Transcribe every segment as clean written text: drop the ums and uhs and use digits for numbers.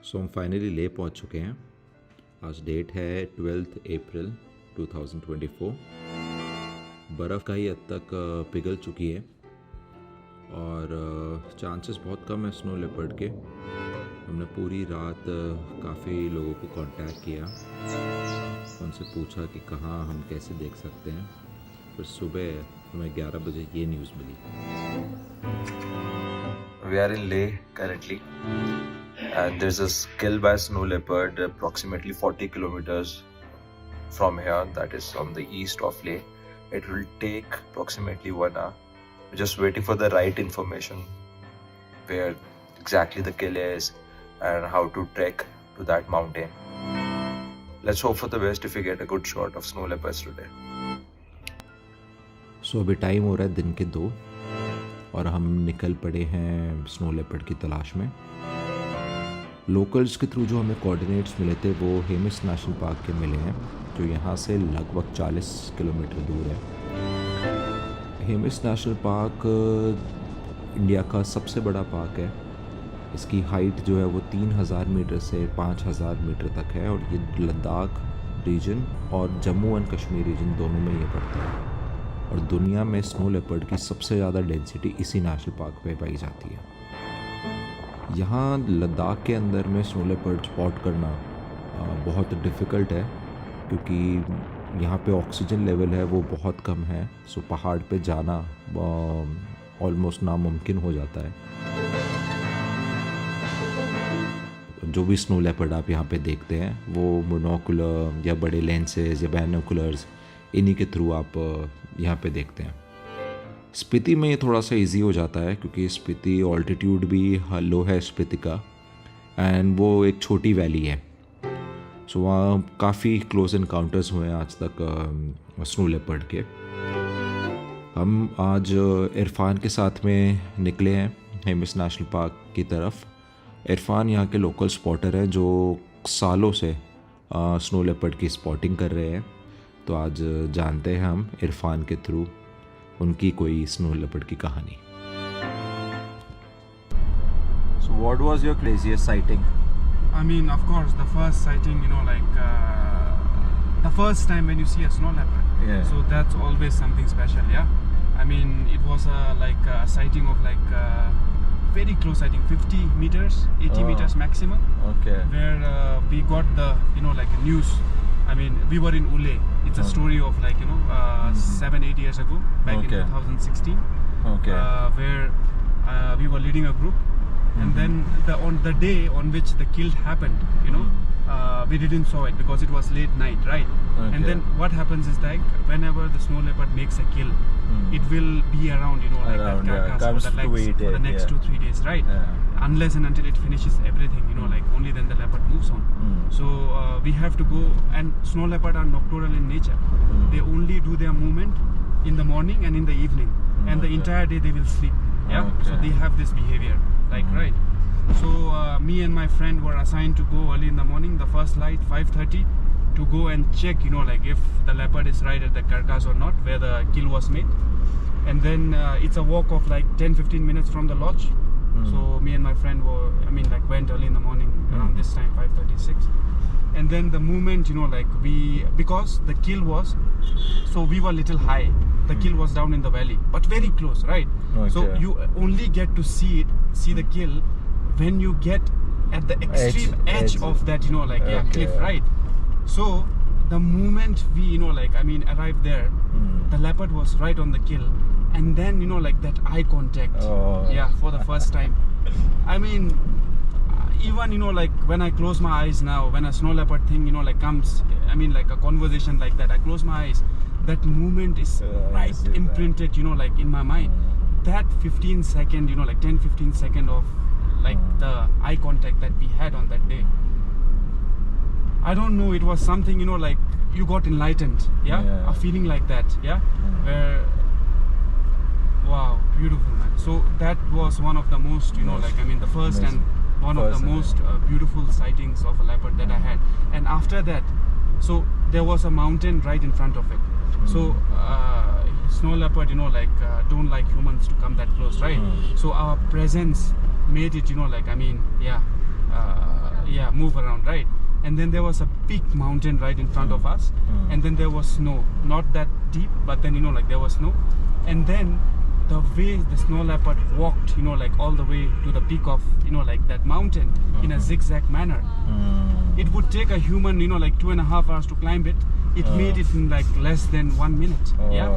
सो हम फाइनली ले पहुंच चुके हैं। आज डेट है 12 अप्रैल 2024। बर्फ़ का ही हद तक पिघल चुकी है और चांसेस बहुत कम है स्नो लेपर्ड के। हमने पूरी रात काफ़ी लोगों को कांटेक्ट किया, उनसे पूछा कि कहाँ हम कैसे देख सकते हैं। फिर सुबह हमें 11 बजे ये न्यूज़ मिली। We are in Leh currently, and there's a kill by snow leopard approximately 40 kilometers from here, that is on the east of Leh. It will take approximately 1 hour. We're just waiting for the right information where exactly the kill is and how to trek to that mountain. Let's hope for the best if we get a good shot of snow leopards today. सो अभी time हो रहा है दिन के 2 और हम निकल पड़े हैं स्नो लेपर्ड की तलाश में। लोकल्स के थ्रू जो हमें कोऑर्डिनेट्स मिले थे वो हेमिस नेशनल पार्क के मिले हैं, जो यहाँ से लगभग 40 किलोमीटर दूर है। हेमिस नेशनल पार्क इंडिया का सबसे बड़ा पार्क है। इसकी हाइट जो है वो 3000 मीटर से 5000 मीटर तक है और ये लद्दाख रीजन और जम्मू एंड कश्मीर रीजन दोनों में ये पड़ता है। और दुनिया में स्नो लेपर्ड की सबसे ज़्यादा डेंसिटी इसी नेशनल पार्क पे पाई जाती है। यहाँ लद्दाख के अंदर में स्नो लेपर्ड स्पॉट करना बहुत डिफ़िकल्ट है, क्योंकि यहाँ पे ऑक्सीजन लेवल है वो बहुत कम है। सो पहाड़ पे जाना ऑलमोस्ट नामुमकिन हो जाता है। जो भी स्नो लेपर्ड आप यहाँ पे देखते हैं वो मोनोकुलर या बड़े लेंसेज या बाइनोकुलर्स इन्हीं के थ्रू आप यहाँ पे देखते हैं। स्पीति में ये थोड़ा सा इजी हो जाता है, क्योंकि स्पीति ऑल्टीट्यूड भी लो है स्पीति का, एंड वो एक छोटी वैली है। सो वहाँ काफ़ी क्लोज इनकाउंटर्स हुए हैं आज तक स्नो लेपर्ड के। हम आज इरफान के साथ में निकले हैं हेमिस नेशनल पार्क की तरफ। इरफान यहाँ के लोकल स्पॉटर हैं जो सालों से स्नो लेपर्ड की स्पॉटिंग कर रहे हैं। तो आज जानते हैं हम इरफान के थ्रू उनकी कोई स्नो लेपर्ड की कहानी। So what was your craziest sighting? I mean, of course, the first sighting, the first time when you see a snow leopard. Yeah. So that's always something special, yeah. I mean, it was a sighting of very close sighting, 50 meters, 80 meters maximum. Okay. Where we got the, news. I mean, we were in Ule. It's a story of 7-8 years ago, back in 2016. Okay. Where we were leading a group. And then on the day on which the kill happened, we didn't saw it because it was late night, right? Okay. And then what happens is whenever the snow leopard makes a kill, it will be around, Around, that comes carcass to eat for the it, next 2-3 days, right? Yeah. Unless and until it finishes everything, only then the leopard moves on. So we have to go, and snow leopard are nocturnal in nature. They only do their movement in the morning and in the evening, and the entire day they will sleep. Yeah, so Okay. they have this behavior, right? So me and my friend were assigned to go early in the morning, the first light 5:30, to go and check, if the leopard is right at the carcass or not, where the kill was made. And then it's a walk of 10-15 minutes from the lodge. So me and my friend went early in the morning around this time, 5:36. And then the movement, because the kill was, so we were little high. The kill was down in the valley, but very close, right? So Okay. you only get to see the kill when you get at the extreme edge of that, Okay. cliff, right? So the moment we, arrived there, the leopard was right on the kill, and then, that eye contact, Oh. yeah, for the first time. I mean, even, when I close my eyes now, when a snow leopard thing, comes, a conversation like that, I close my eyes, that movement is I see that. imprinted, in my mind. That 15 second, 10-15 second of, the eye contact that we had on that day. I don't know, it was something, you got enlightened, yeah? Yeah. A feeling like that, yeah? Where, wow, beautiful, man. So that was one of the most, the first Amazing. and one of the most beautiful sightings of a leopard that I had. And after that, so there was a mountain right in front of it. So snow leopard, don't like humans to come that close, right? So our presence made it, move around, right? And then there was a peak mountain right in front of us, and then there was snow, not that deep, but then like there was snow, and then the way the snow leopard walked, like all the way to the peak of like that mountain in a zigzag manner. It would take a human like 2.5 hours to climb it. It made it in like less than 1 minute. Yeah,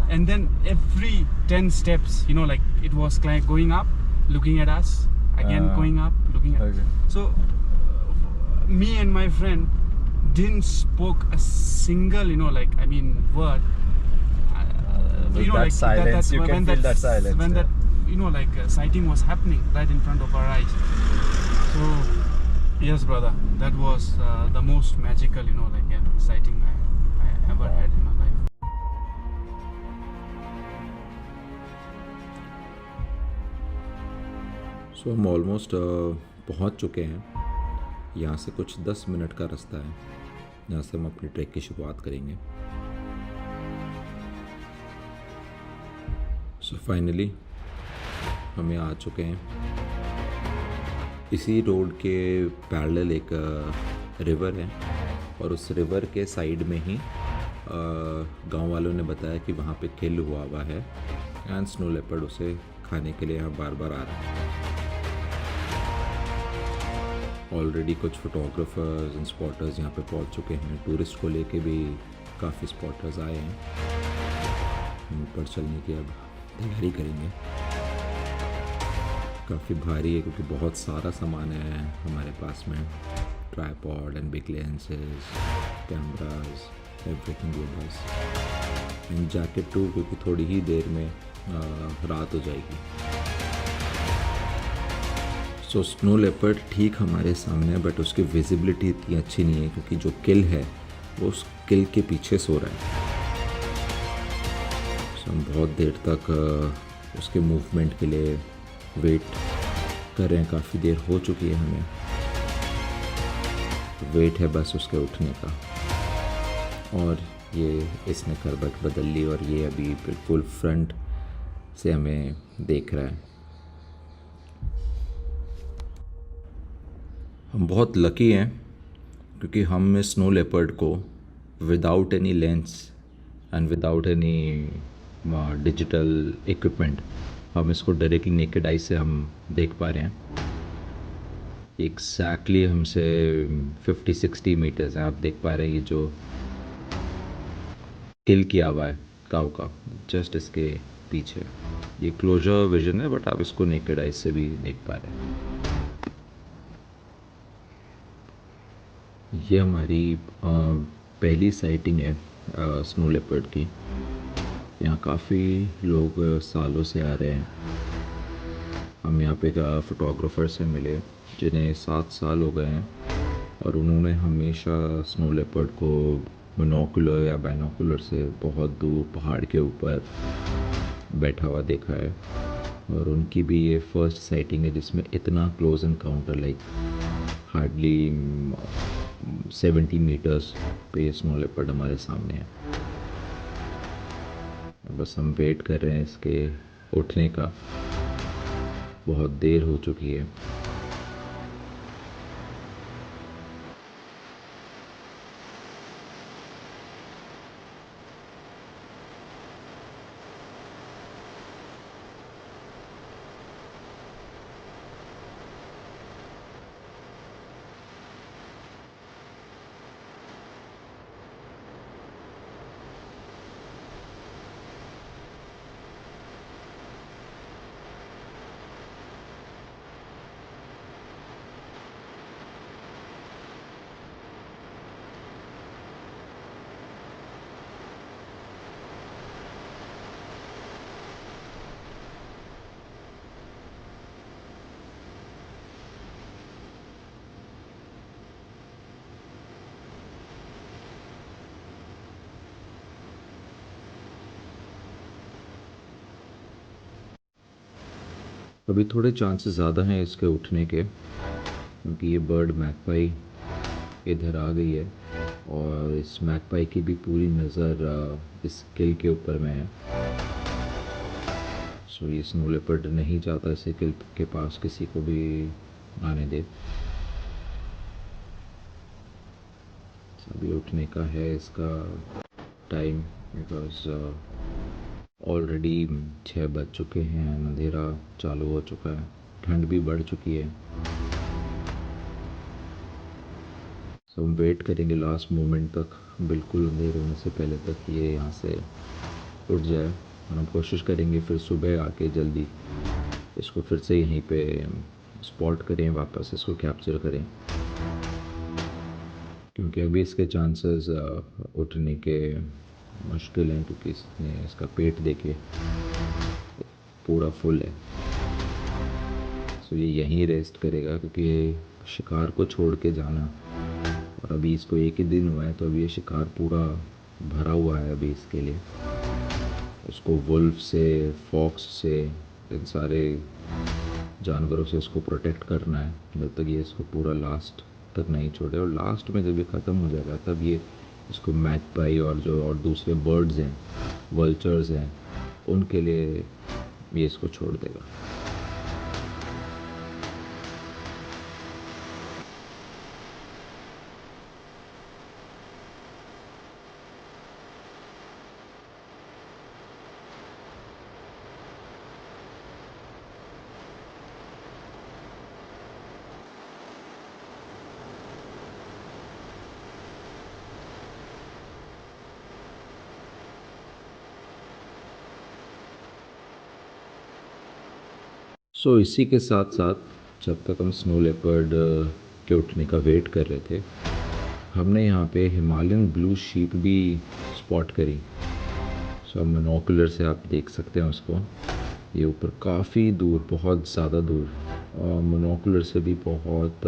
and then every 10 steps like it was going up, looking at us again, going up, looking at us. So me and my friend didn't spoke a single word. With that silence, you can feel that silence. When that sighting was happening right in front of our eyes. So yes, brother, that was the most magical sighting I ever had in my life. सो हम almost पहुंच चुके हैं। यहाँ से कुछ 10 minute का रास्ता है जहाँ से हम अपनी ट्रैक की शुरुआत करेंगे। सो फाइनली हम यहाँ आ चुके हैं। इसी रोड के पैरेलल एक रिवर है और उस रिवर के साइड में ही गांव वालों ने बताया कि वहाँ पे किल हुआ है एंड स्नो लेपर्ड उसे खाने के लिए यहाँ बार बार आ रहा है। ऑलरेडी कुछ फोटोग्राफर्स एंड स्पॉटर्स यहाँ पे पहुँच चुके हैं। टूरिस्ट को लेके भी काफ़ी स्पॉटर्स आए हैं। हम ऊपर चलने की अब तैयारी करेंगे। काफ़ी भारी है क्योंकि बहुत सारा सामान है हमारे पास में, tripod and big lenses, cameras, everything with us and jacket too, क्योंकि थोड़ी ही देर में रात हो जाएगी। सो स्नो लेपर्ड ठीक हमारे सामने है बट उसकी विजिबिलिटी इतनी अच्छी नहीं है क्योंकि जो किल है वो उस किल के पीछे सो रहा है। सो हम बहुत देर तक उसके मूवमेंट के लिए वेट कर रहे हैं। काफ़ी देर हो चुकी है हमें, वेट है बस उसके उठने का। और ये इसने करवट बदल ली और ये अभी बिल्कुल फ्रंट से हमें देख रहा है। हम बहुत लकी हैं क्योंकि हम इस स्नो लेपर्ड को without any lens and without any digital equipment हम इसको डायरेक्टली नेकेड आई से हम देख पा रहे हैं। एग्जैक्टली हमसे 50-60 मीटर्स हैं। आप देख पा रहे हैं ये जो किल किया हुआ है काऊ का जस्ट इसके पीछे। ये क्लोजर विजन है बट आप इसको नेकेड आई से भी देख पा रहे हैं। ये हमारी पहली साइटिंग है स्नो लेपर्ड की। यहाँ काफ़ी लोग सालों से आ रहे हैं। हम यहाँ पे फोटोग्राफर से मिले जिन्हें 7 साल हो गए हैं और उन्होंने हमेशा स्नो लेपर्ड को मोनोकुलर या बाइनोकुलर से बहुत दूर पहाड़ के ऊपर बैठा हुआ देखा है। और उनकी भी ये फर्स्ट साइटिंग है जिसमें इतना close encounter like hardly 70 metres पे स्नो लेपर्ड हमारे सामने है। बस हम वेट कर रहे हैं इसके उठने का। बहुत देर हो चुकी है। अभी थोड़े चांसेस ज़्यादा हैं इसके उठने के क्योंकि ये बर्ड मैकपाई इधर आ गई है और इस मैकपाई की भी पूरी नज़र इस किल के ऊपर में है। सो ये स्नो लेपर्ड नहीं चाहता इसे किल के पास किसी को भी आने दे। अभी उठने का है इसका टाइम, बिकॉज ऑलरेडी 6 बज चुके हैं, अंधेरा चालू हो चुका है, ठंड भी बढ़ चुकी है। सो हम वेट करेंगे लास्ट मोमेंट तक, बिल्कुल अंधेरे होने से पहले तक ये यहाँ से उठ जाए, और हम कोशिश करेंगे फिर सुबह आके जल्दी इसको फिर से यहीं पे स्पॉट करें, वापस इसको कैप्चर करें, क्योंकि अभी इसके चांसेस उठने के मुश्किल हैं, क्योंकि इसका पेट देखे पूरा फुल है। सो ये यहीं रेस्ट करेगा, क्योंकि शिकार को छोड़ के जाना, और अभी इसको एक ही दिन हुआ है, तो अभी ये शिकार पूरा भरा हुआ है अभी इसके लिए। उसको वुल्फ से, फॉक्स से, इन सारे जानवरों से इसको प्रोटेक्ट करना है जब तक ये इसको पूरा लास्ट तक नहीं छोड़े, और लास्ट में जब ये ख़त्म हो जाएगा तब ये इसको मैगपाई और दूसरे बर्ड्स हैं, वल्चर्स हैं, उनके लिए ये इसको छोड़ देगा। सो इसी के साथ साथ जब तक हम स्नो लेपर्ड के उठने का वेट कर रहे थे, हमने यहाँ पे हिमालयन ब्लू शीप भी स्पॉट करी। सो मोनोकुलर से आप देख सकते हैं उसको, ये ऊपर काफ़ी दूर, बहुत ज़्यादा दूर, मोनोकुलर से भी बहुत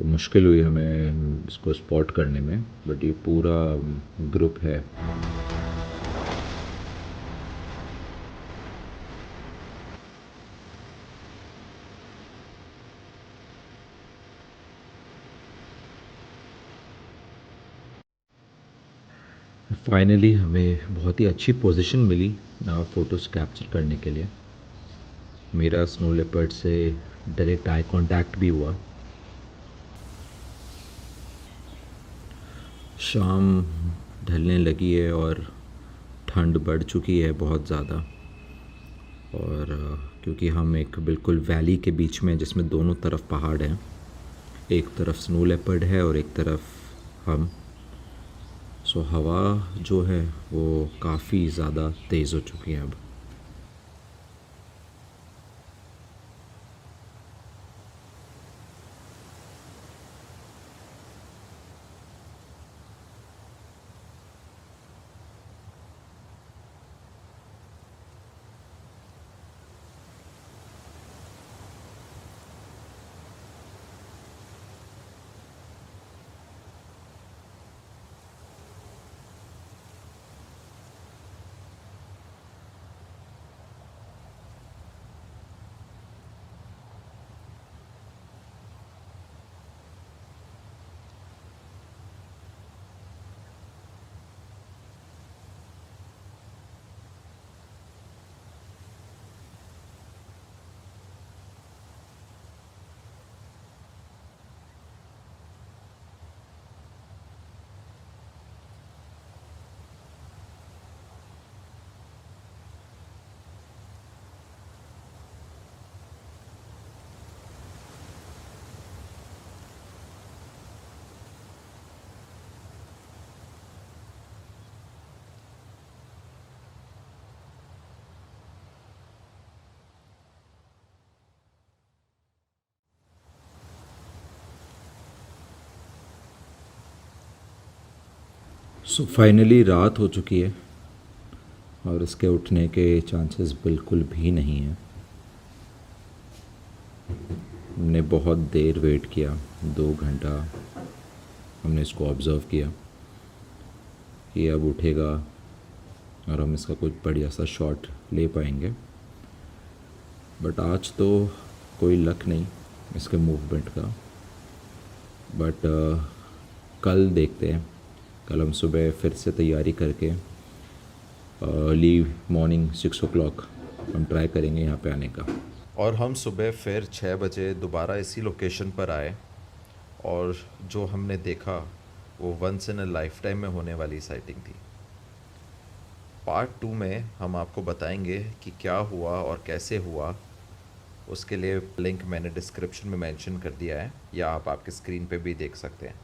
मुश्किल हुई हमें इसको स्पॉट करने में, बट ये पूरा ग्रुप है। फाइनली हमें बहुत ही अच्छी पोजीशन मिली फ़ोटोज़ कैप्चर करने के लिए। मेरा स्नो लेपर्ड से डायरेक्ट आई कांटेक्ट भी हुआ। शाम ढलने लगी है और ठंड बढ़ चुकी है बहुत ज़्यादा, और क्योंकि हम एक बिल्कुल वैली के बीच में, जिसमें दोनों तरफ पहाड़ हैं, एक तरफ स्नो लेपर्ड है और एक तरफ हम। सो हवा जो है वो काफ़ी ज़्यादा तेज़ हो चुकी है अब। सो फाइनली रात हो चुकी है और इसके उठने के चांसेस बिल्कुल भी नहीं हैं। हमने बहुत देर वेट किया, 2 घंटा हमने इसको ऑब्ज़र्व किया कि अब उठेगा और हम इसका कुछ बढ़िया सा शॉट ले पाएंगे, बट आज तो कोई लक नहीं इसके मूवमेंट का। बट कल देखते हैं, कल हम सुबह फिर से तैयारी करके अर्ली मॉर्निंग 6 o'clock हम ट्राई करेंगे यहाँ पे आने का। और हम सुबह फिर 6 बजे दोबारा इसी लोकेशन पर आए और जो हमने देखा वो once in a lifetime में होने वाली साइटिंग थी। पार्ट 2 में हम आपको बताएंगे कि क्या हुआ और कैसे हुआ। उसके लिए लिंक मैंने डिस्क्रिप्शन में मेंशन कर दिया है, या आप आपके स्क्रीन पे भी देख सकते हैं।